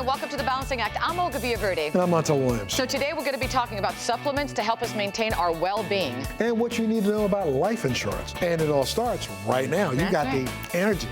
Welcome to the Balancing Act. I'm Olga Villaverde. And I'm Montel Williams. So today we're going to be talking about supplements to help us maintain our well-being. And what you need to know about life insurance. And it all starts right now. You got the energy.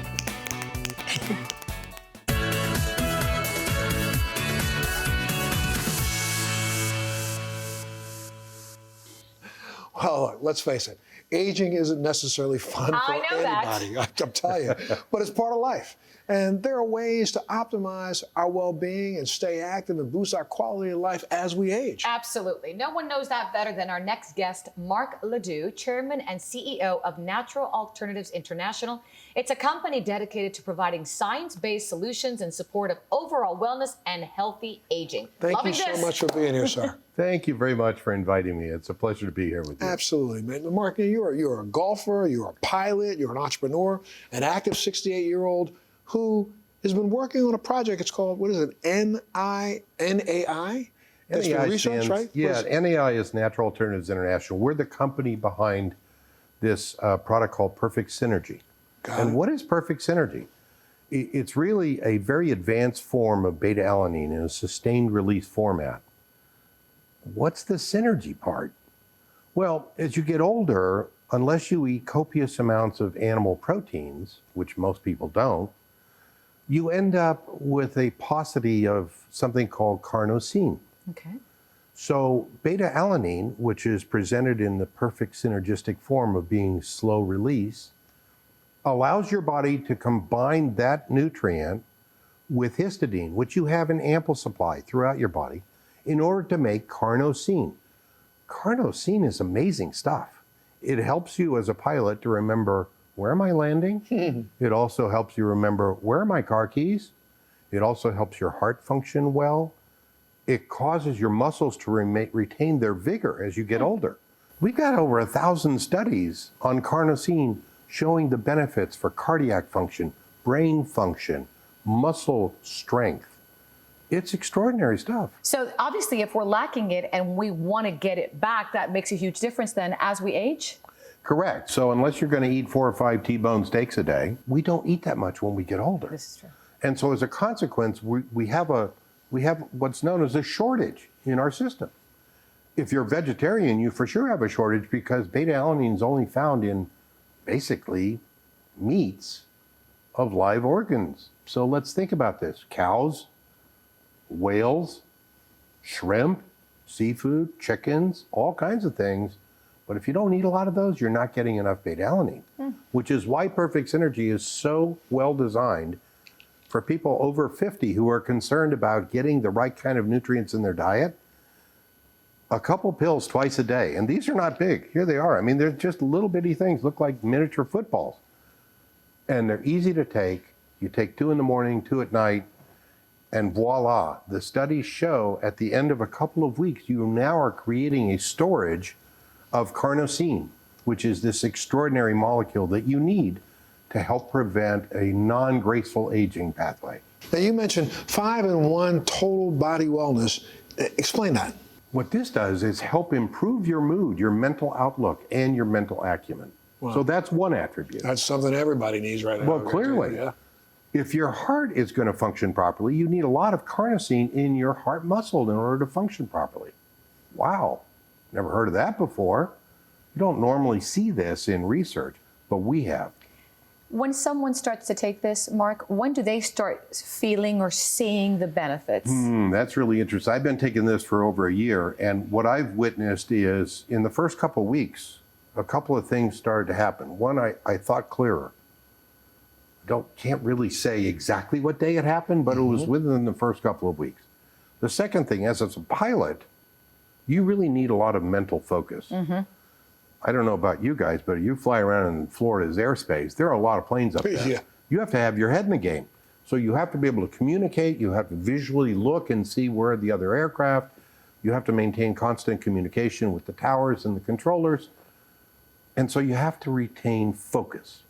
Well, look, let's face it. Aging isn't necessarily fun for anybody. I'm telling you. But it's part of life. And there are ways to optimize our well-being and stay active and boost our quality of life as we age. Absolutely. No one knows that better than our next guest, Mark Ledoux, Chairman and CEO of Natural Alternatives International. It's a company dedicated to providing science-based solutions in support of overall wellness and healthy aging. Thank you so much for being here, sir. Thank you very much for inviting me. It's a pleasure to be here with you. Absolutely, man. Mark, you're a golfer, you're a pilot, you're an entrepreneur, an active 68-year-old who has been working on a project. It's called, what is it, NAI? That's for research, right? Yeah, NAI is Natural Alternatives International. We're the company behind this product called Perfect Synergy. And what is Perfect Synergy? It's really a very advanced form of beta-alanine in a sustained release format. What's the synergy part? Well, as you get older, unless you eat copious amounts of animal proteins, which most people don't, you end up with a paucity of something called carnosine. Okay. So beta-alanine, which is presented in the perfect synergistic form of being slow release, allows your body to combine that nutrient with histidine, which you have in ample supply throughout your body, in order to make carnosine. Carnosine is amazing stuff. It helps you as a pilot to remember, where am I landing? It also helps you remember, where are my car keys? It also helps your heart function well. It causes your muscles to retain their vigor as you get older. We've got over 1,000 studies on carnosine showing the benefits for cardiac function, brain function, muscle strength. It's extraordinary stuff. So obviously, if we're lacking it and we want to get it back, that makes a huge difference then as we age? Correct. So unless you're going to eat 4 or 5 T-bone steaks a day, we don't eat that much when we get older. This is true. And so as a consequence, we have what's known as a shortage in our system. If you're vegetarian, you for sure have a shortage because beta-alanine is only found in basically meats of live organs. So let's think about this. Cows, whales, shrimp, seafood, chickens, all kinds of things. But if you don't eat a lot of those, you're not getting enough beta-alanine, which is why Perfect Synergy is so well designed for people over 50 who are concerned about getting the right kind of nutrients in their diet. A couple pills twice a day, and these are not big. Here they are. I mean, they're just little bitty things, look like miniature footballs. And they're easy to take. You take 2 in the morning, 2 at night, and voila. The studies show at the end of a couple of weeks, you now are creating a storage of carnosine, which is this extraordinary molecule that you need to help prevent a non-graceful aging pathway. Now you mentioned 5-in-1 total body wellness. Explain that. What this does is help improve your mood, your mental outlook, and your mental acumen. Wow. So that's one attribute. That's something everybody needs right now. Well, clearly. Yeah. If your heart is going to function properly, you need a lot of carnosine in your heart muscle in order to function properly. Wow. Never heard of that before. You don't normally see this in research, but we have. When someone starts to take this, Mark, when do they start feeling or seeing the benefits? That's really interesting. I've been taking this for over a year, and what I've witnessed is in the first couple of weeks, a couple of things started to happen. One, I thought clearer. Can't really say exactly what day it happened, but it was within the first couple of weeks. The second thing, as a pilot, you really need a lot of mental focus. I don't know about you guys, but you fly around in Florida's airspace, there are a lot of planes up there. Yeah. You have to have your head in the game. So you have to be able to communicate, you have to visually look and see where are the other aircraft, you have to maintain constant communication with the towers and the controllers, and so you have to retain focus.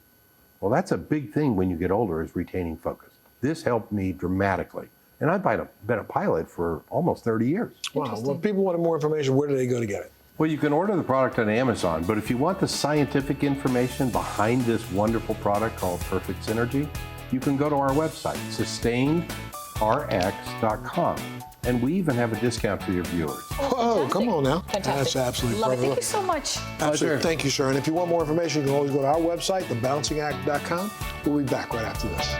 Well, that's a big thing when you get older, is retaining focus. This helped me dramatically. And I've been a pilot for almost 30 years. Wow. Well, if people wanted more information, where do they go to get it? Well, you can order the product on Amazon, but if you want the scientific information behind this wonderful product called Perfect Synergy, you can go to our website, sustainedrx.com. And we even have a discount for your viewers. Whoa, come on now. Fantastic. That's absolutely Love it. perfect. Thank you so much. Absolutely. Thank you, sir. And if you want more information, you can always go to our website, thebalancingact.com. We'll be back right after this.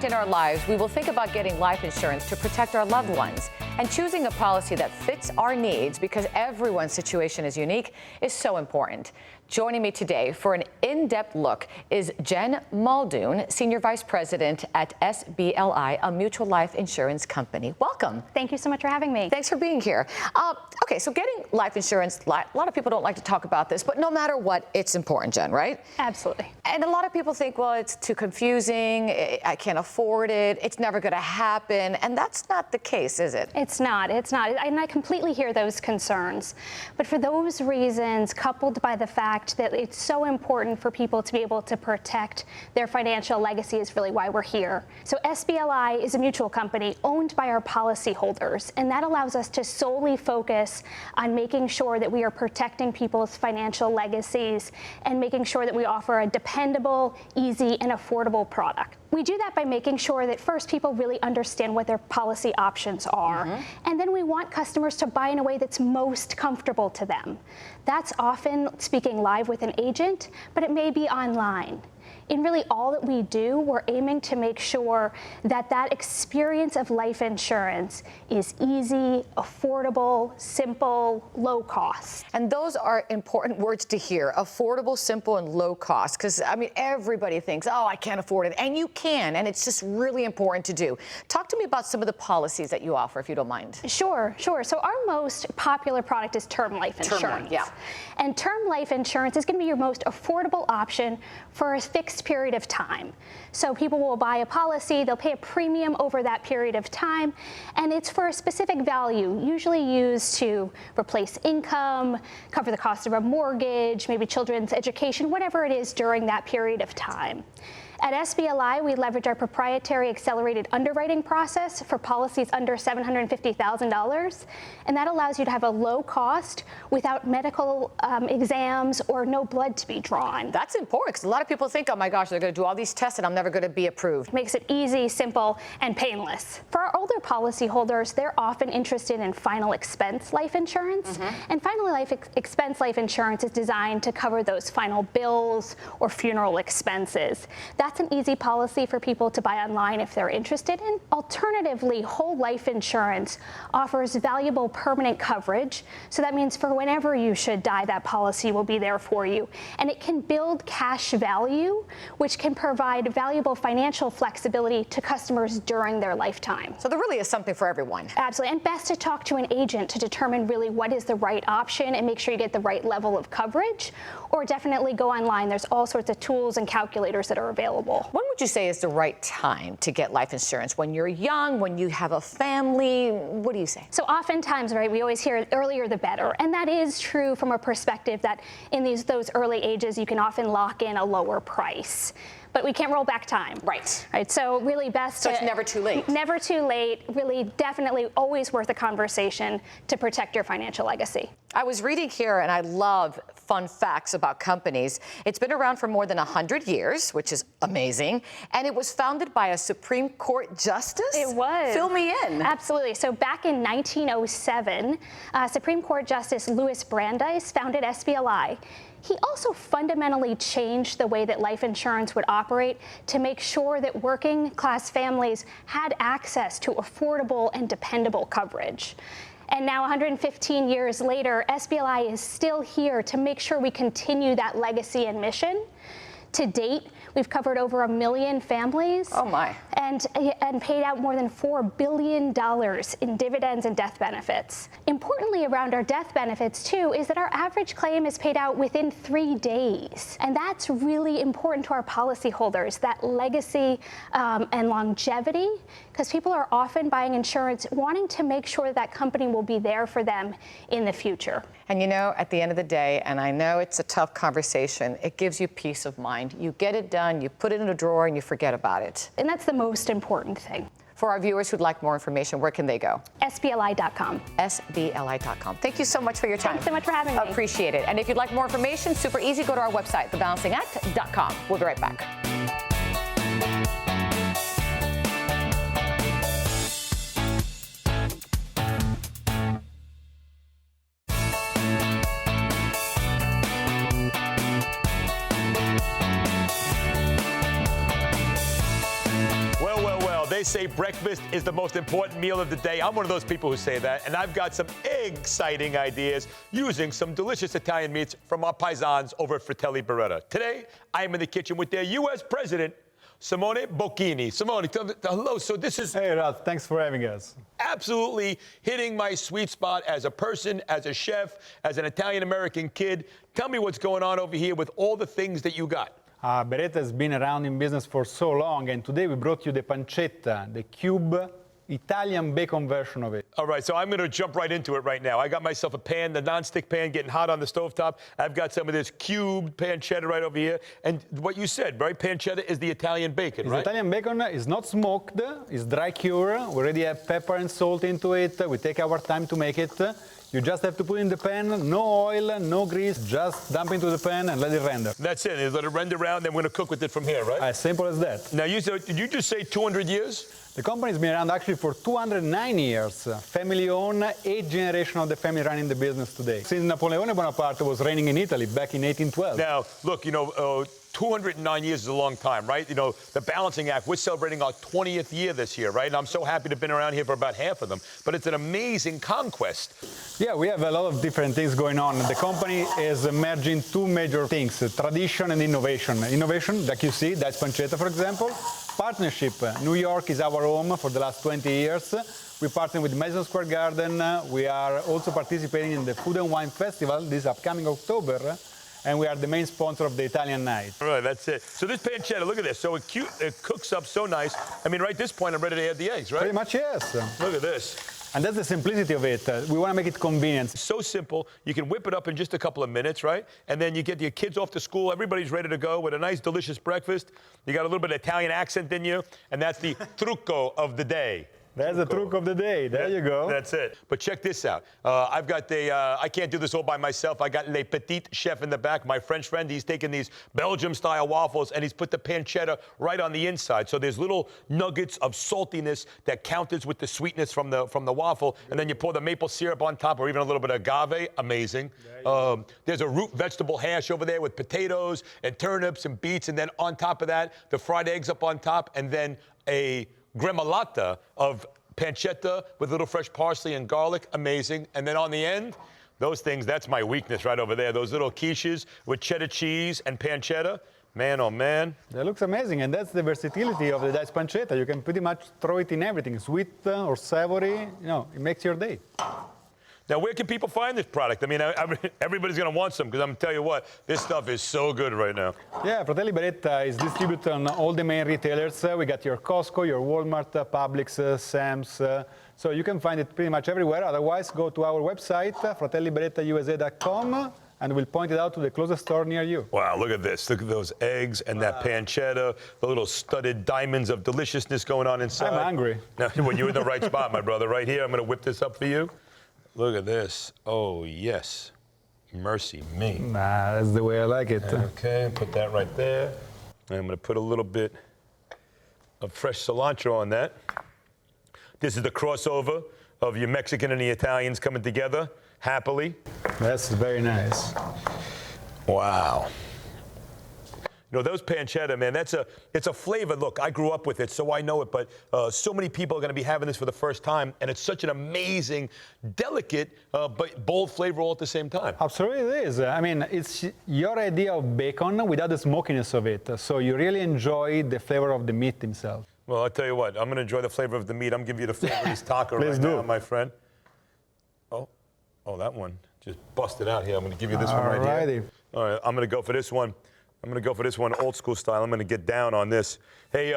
In our lives, we will think about getting life insurance to protect our loved ones. And choosing a policy that fits our needs, because everyone's situation is unique, is so important. Joining me today for an in-depth look is Jen Muldoon, Senior Vice President at SBLI, a mutual life insurance company. Welcome. Thank you so much for having me. Thanks for being here. Okay, so getting life insurance, a lot of people don't like to talk about this, but no matter what, it's important, Jen, right? Absolutely. And a lot of people think, well, it's too confusing, I can't afford it, it's never going to happen, and that's not the case, is it? It's not. And I completely hear those concerns. But for those reasons, coupled by the fact that it's so important for people to be able to protect their financial legacy is really why we're here. So SBLI is a mutual company owned by our policyholders, and that allows us to solely focus on making sure that we are protecting people's financial legacies and making sure that we offer a dependable, easy, and affordable product. We do that by making sure that first people really understand what their policy options are, and then we want customers to buy in a way that's most comfortable to them. That's often speaking live with an agent, but it may be online. In really all that we do, we're aiming to make sure that that experience of life insurance is easy, affordable, simple, low cost. And those are important words to hear, affordable, simple, and low cost. Because, I mean, everybody thinks, oh, I can't afford it. And you can, and it's just really important to do. Talk to me about some of the policies that you offer, if you don't mind. Sure. So our most popular product is term life insurance. Yeah. And term life insurance is going to be your most affordable option for a fixed period of time. So people will buy a policy, they'll pay a premium over that period of time, and it's for a specific value, usually used to replace income, cover the cost of a mortgage, maybe children's education, whatever it is during that period of time. At SBLI, we leverage our proprietary accelerated underwriting process for policies under $750,000, and that allows you to have a low cost without medical exams or no blood to be drawn. That's important, because a lot of people think, oh my gosh, they're going to do all these tests and I'm never going to be approved. Makes it easy, simple, and painless. For our older policyholders, they're often interested in final expense life insurance, and final expense life insurance is designed to cover those final bills or funeral expenses. That's an easy policy for people to buy online if they're interested in. Alternatively, whole life insurance offers valuable permanent coverage. So that means for whenever you should die, that policy will be there for you. And it can build cash value, which can provide valuable financial flexibility to customers during their lifetime. So there really is something for everyone. Absolutely. And best to talk to an agent to determine really what is the right option and make sure you get the right level of coverage. Or definitely go online. There's all sorts of tools and calculators that are available. When would you say is the right time to get life insurance? When you're young, when you have a family? What do you say? So oftentimes, right, we always hear earlier the better. And that is true from a perspective that in those early ages, you can often lock in a lower price. But we can't roll back time. Right. So really best So it's never too late. Never too late. Really definitely always worth a conversation to protect your financial legacy. I was reading here, and I love fun facts about companies. It's been around for more than 100 years, which is amazing. And it was founded by a Supreme Court justice? It was. Fill me in. Absolutely. So back in 1907, Supreme Court Justice Louis Brandeis founded SBLI. He also fundamentally changed the way that life insurance would operate to make sure that working class families had access to affordable and dependable coverage. And now 115 years later, SBLI is still here to make sure we continue that legacy and mission To date, we've covered over 1 million families. Oh my. And paid out more than $4 billion in dividends and death benefits. Importantly, around our death benefits too, is that our average claim is paid out within 3 days. And that's really important to our policyholders, that legacy and longevity, because people are often buying insurance wanting to make sure that company will be there for them in the future. And you know, at the end of the day, and I know it's a tough conversation, it gives you peace of mind. You get it done, you put it in a drawer, and you forget about it. And that's the most important thing. For our viewers who'd like more information, where can they go? SBLI.com. SBLI.com. Thank you so much for your time. Thanks so much for having me. Appreciate it. And if you'd like more information, super easy, go to our website, thebalancingact.com. We'll be right back. They say breakfast is the most important meal of the day. I'm one of those people who say that, and I've got some exciting ideas using some delicious Italian meats from our paisans over at Fratelli Beretta. Today, I am in the kitchen with their U.S. President, Simone Bocchini. Simone, hello. So this is... Hey, Ralph. Thanks for having us. Absolutely hitting my sweet spot as a person, as a chef, as an Italian-American kid. Tell me what's going on over here with all the things that you got. Beretta has been around in business for so long, and today we brought you the pancetta, the cube Italian bacon version of it. All right, so I'm going to jump right into it right now. I got myself a pan, the nonstick pan, getting hot on the stovetop. I've got some of this cubed pancetta right over here. And what you said, right? Pancetta is the Italian bacon, right? Italian bacon is not smoked, it's dry cure. We already have pepper and salt into it. We take our time to make it. You just have to put in the pan, no oil, no grease, just dump into the pan and let it render. That's it. You let it render around, then we're going to cook with it from here, right? As simple as that. Now, did you just say 200 years? The company's been around actually for 209 years. Family-owned, 8th generation of the family running the business today. Since Napoleone Bonaparte was reigning in Italy back in 1812. Now, look, 209 years is a long time, right? The Balancing Act, we're celebrating our 20th year this year, right? And I'm so happy to have been around here for about half of them. But it's an amazing conquest. Yeah, we have a lot of different things going on. The company is merging two major things, tradition and innovation. Innovation, like you see, that's pancetta, for example. Partnership. New York is our home for the last 20 years. We partner with Madison Square Garden. We are also participating in the Food and Wine Festival this upcoming October. And we are the main sponsor of the Italian night. All right, that's it. So this pancetta, look at this. So it cooks up so nice. I mean, right at this point, I'm ready to add the eggs, right? Pretty much, yes. Look at this. And that's the simplicity of it. We want to make it convenient. So simple. You can whip it up in just a couple of minutes, right? And then you get your kids off to school. Everybody's ready to go with a nice, delicious breakfast. You got a little bit of Italian accent in you. And that's the trucco of the day. That's the truc of the day. There you go. That's it. But check this out. I've got I can't do this all by myself. I got Le Petit Chef in the back, my French friend. He's taken these Belgium-style waffles, and he's put the pancetta right on the inside. So there's little nuggets of saltiness that counters with the sweetness from the waffle. And then you pour the maple syrup on top, or even a little bit of agave. Amazing. There's a root vegetable hash over there with potatoes and turnips and beets. And then on top of that, the fried eggs up on top, and then a gremolata of pancetta with a little fresh parsley and garlic. Amazing. And then on the end, those things, that's my weakness right over there. Those little quiches with cheddar cheese and pancetta. Man, oh man. That looks amazing, and that's the versatility of the diced pancetta. You can pretty much throw it in everything, sweet or savory. It makes your day. Now, where can people find this product? I mean, everybody's going to want some, because I'm going to tell you what, this stuff is so good right now. Yeah, Fratelli Beretta is distributed on all the main retailers. We got your Costco, your Walmart, Publix, Sam's. So you can find it pretty much everywhere. Otherwise, go to our website, fratelliberettausa.com, and we'll point it out to the closest store near you. Wow, look at this. Look at those eggs and that pancetta, the little studded diamonds of deliciousness going on inside. I'm hungry. Now, well, you're in the right spot, my brother. Right here, I'm going to whip this up for you. Look at this. Oh, yes. Mercy me. Nah, that's the way I like it. Okay, put that right there. And I'm going to put a little bit of fresh cilantro on that. This is the crossover of your Mexican and the Italians coming together happily. That's very nice. Wow. You know, those pancetta, man, it's a flavor. Look, I grew up with it, so I know it, but so many people are going to be having this for the first time, and it's such an amazing, delicate, but bold flavor all at the same time. Absolutely it is. I mean, it's your idea of bacon without the smokiness of it. So you really enjoy the flavor of the meat himself. Well, I'll tell you what, I'm going to enjoy the flavor of the meat. I'm giving you the flavor of this taco right now, my friend. Oh, that one just busted out here. I'm going to give you this one right here. All right, I'm going to go for this one. I'm going to go for this one old school style. I'm going to get down on this. Hey,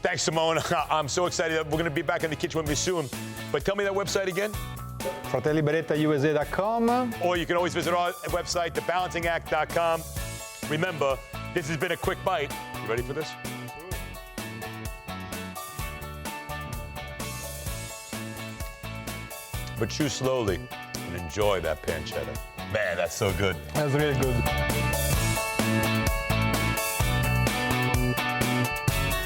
thanks, Simone. I'm so excited. We're going to be back in the kitchen with me soon. But tell me that website again. FratelliBerettaUSA.com. Or you can always visit our website, thebalancingact.com. Remember, this has been a quick bite. You ready for this? But chew slowly and enjoy that pancetta. Man, that's so good. That's really good.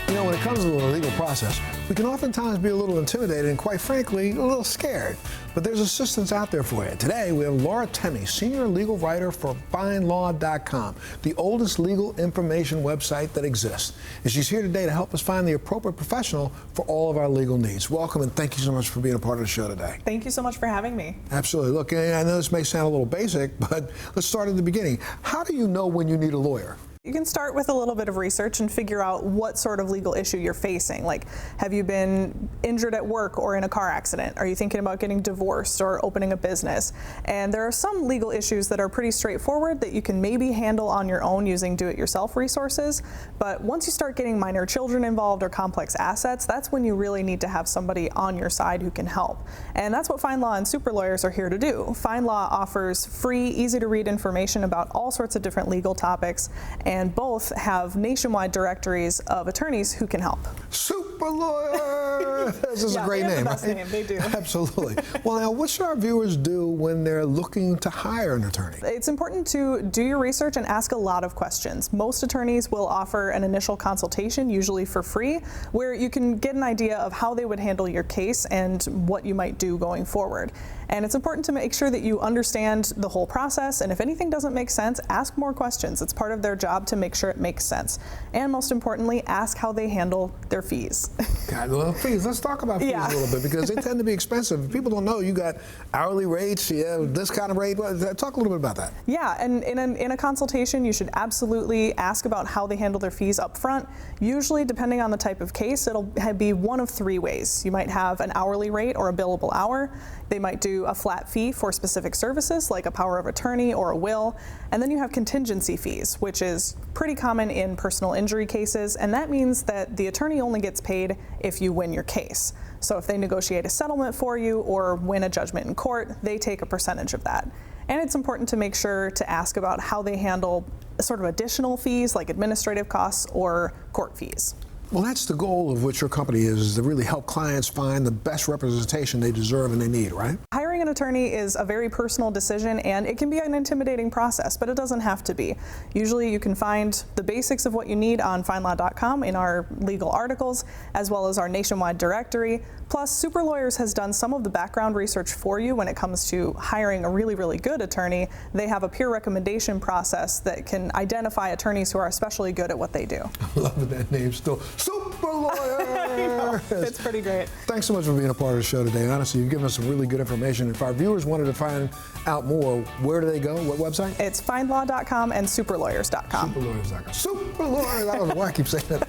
You know, when it comes to the legal process, we can oftentimes be a little intimidated and, quite frankly, a little scared. But there's assistance out there for you. Today, we have Laura Tenney, senior legal writer for FindLaw.com, the oldest legal information website that exists. And she's here today to help us find the appropriate professional for all of our legal needs. Welcome, and thank you so much for being a part of the show today. Thank you so much for having me. Absolutely. Look, I know this may sound a little basic, but let's start at the beginning. How do you know when you need a lawyer? You can start with a little bit of research and figure out what sort of legal issue you're facing. Like, have you been injured at work or in a car accident? Are you thinking about getting divorced or opening a business? And there are some legal issues that are pretty straightforward that you can maybe handle on your own using do-it-yourself resources. But once you start getting minor children involved or complex assets, that's when you really need to have somebody on your side who can help. And that's what FindLaw and Super Lawyers are here to do. FindLaw offers free, easy-to-read information about all sorts of different legal topics, and both have nationwide directories of attorneys who can help. Super Lawyer! This is a great name, the best right? name. They do. Absolutely. Well, now, what should our viewers do when they're looking to hire an attorney? It's important to do your research and ask a lot of questions. Most attorneys will offer an initial consultation, usually for free, where you can get an idea of how they would handle your case and what you might do going forward. And it's important to make sure that you understand the whole process, and if anything doesn't make sense, ask more questions. It's part of their job to make sure it makes sense. And most importantly, ask how they handle their fees. God, well, fees. Let's talk about fees a little bit, because they tend to be expensive. People don't know you got hourly rates, this kind of rate. Talk a little bit about that. Yeah, and in a consultation, you should absolutely ask about how they handle their fees up front. Usually, depending on the type of case, it'll be one of three ways. You might have an hourly rate or a billable hour. They might do a flat fee for specific services like a power of attorney or a will. And then you have contingency fees, which is pretty common in personal injury cases. And that means that the attorney only gets paid if you win your case. So if they negotiate a settlement for you or win a judgment in court, they take a percentage of that. And it's important to make sure to ask about how they handle sort of additional fees like administrative costs or court fees. Well, that's the goal of what your company is to really help clients find the best representation they deserve and they need, right? Hiring an attorney is a very personal decision, and it can be an intimidating process, but it doesn't have to be. Usually you can find the basics of what you need on FindLaw.com in our legal articles, as well as our nationwide directory. Plus, Super Lawyers has done some of the background research for you when it comes to hiring a really, really good attorney. They have a peer recommendation process that can identify attorneys who are especially good at what they do. I love that name still. Super Lawyer! It's pretty great. Thanks so much for being a part of the show today. Honestly, you've given us some really good information. If our viewers wanted to find out more, where do they go? What website? It's FindLaw.com and SuperLawyers.com. SuperLawyers.com. Super Lawyers! I don't know why I keep saying that.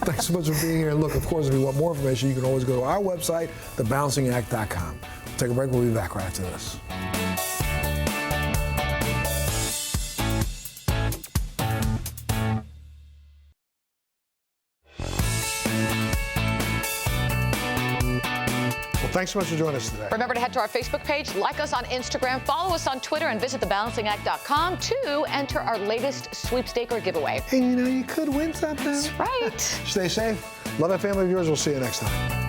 Thanks so much for being here. And look, of course, if you want more information, you can always go to our website, thebalancingact.com. We'll take a break. We'll be back right after this. Thanks so much for joining us today. Remember to head to our Facebook page, like us on Instagram, follow us on Twitter, and visit thebalancingact.com to enter our latest sweepstaker giveaway. And you know, you could win something. That's right. Stay safe. Love that family of yours. We'll see you next time.